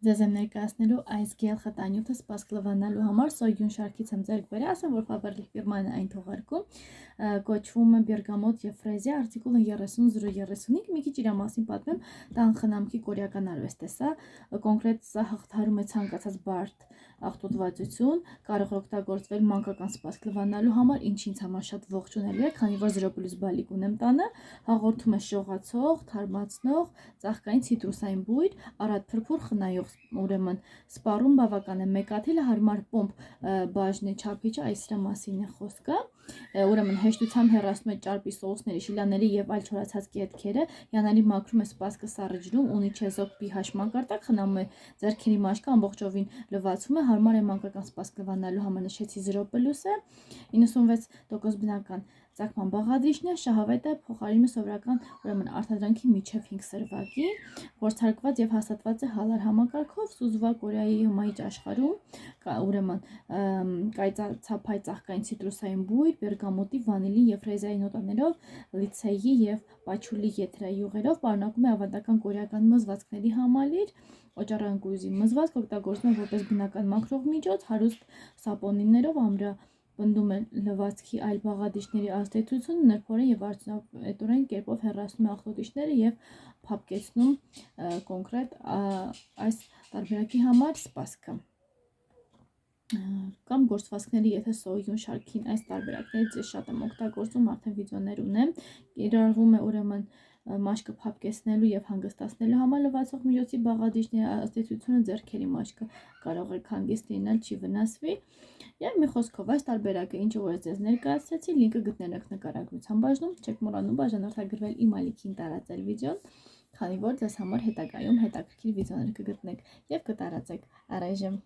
Ձեզ եմ ներկայացնելու այս գել խտանյութը սպասք լվանալու համար սոյուն շարքից եմ ձեռք բերել, ասեմ, որ Faberlic ֆիրման է այն թողարկում, կոչվում է Բերգամոտ եւ Ֆրեզիա, արտիկուլը 30/35, մի քիչ իր մասին պատմեմ, տան խնամքի կորեական արվեստ է սա, կոնկրետ սա հաղթարում է ցանկացած բարդ աղտոտվածություն, կարող է օգտագործվել մանկական սպասք լվանալու համար, ինչը ինձ համար շատ ողջունելի է, քանի որ 0+ բալիկ ունեմ տանը, հաղորդում է շողացող, թարմացնող, ծաղկային ցիտրուսային բույր, առատ փրփուր խնայող, ուրեմն սպառում բավական է, մեկաթիլը հարմար պոմպ բաժնի չափիչը, այս դրա մասին է խոսքը, ուրեմն հեշտությամբ հեռացնում է ճարպի սոուսների, շիլաների եւ այլ չորացած կետքերը, յանալի մաքրում է սպասքը սառը ջրում, ունի չեզոք pH մակարդակ, խնամում է ձեռքերի մաշկը, ամբողջովին լվացում է, հարմար է մանկական սպասք լվանալու համար, նշեցի 0+ է, 96% բնական ծագման բաղադրիչն է, շահավետ է, փոխարինում է սովորական ուրեմն արտադրանքի միջև 5 սրվակի, փորձարկված եւ հաստատված է հալար համակարգով, սուզվա Կորեայի հմայիչ աշխարհում, ուրեմն կայծացափայ ծաղկային ցիտրուսային բույր, բերգամոտի, վանիլի եւ ֆրեզիայի նոտաներով, լիցեյի եւ պաչուլի եթերայի յուղերով, պարունակում է ավանդական կորեական մզվածքների համալիր, օճառանկույզի մզվածք, օգտագործվում է որպես բնական մաքրող միջոց, հարուստ սապոնիններով, ամրապնդում է լվացքի այլ բաղադրիչների ազդեցությունը, նրբորեն եւ արդյունավետորեն կերպով հեռացնում է աղտոտիչները եւ փափկեցնում կոնկրետ այս տարբերակի համար սպասքը կամ գործվածքների, եթե սոյուն շարքին այս տարբերակներից ես շատ եմ օգտագործում, արդեն վիդեոներ ունեմ, կիրառվում է ուրեմն մաշկը փափկեցնելու եւ հանգստացնելու համար լվացող միջոցի բաղադրիչների ազդեցությունը ձեռքերի մաշկը կարող է հանգիստ լինել, չի վնասվի եւ մի խոսքով այս տարբերակը ինչը որ ձեզ ներկայացրեցի, լինքը գտնելու եք նկարագրության բաժնում, չեք մոռանում բաժանորդագրվել իմ ալիքին տարածել վիդեոն, քանի որ ձեզ համար հետագայում հետաքրքիր վիդեոներ կգտնեք եւ կտարածեք առայժմ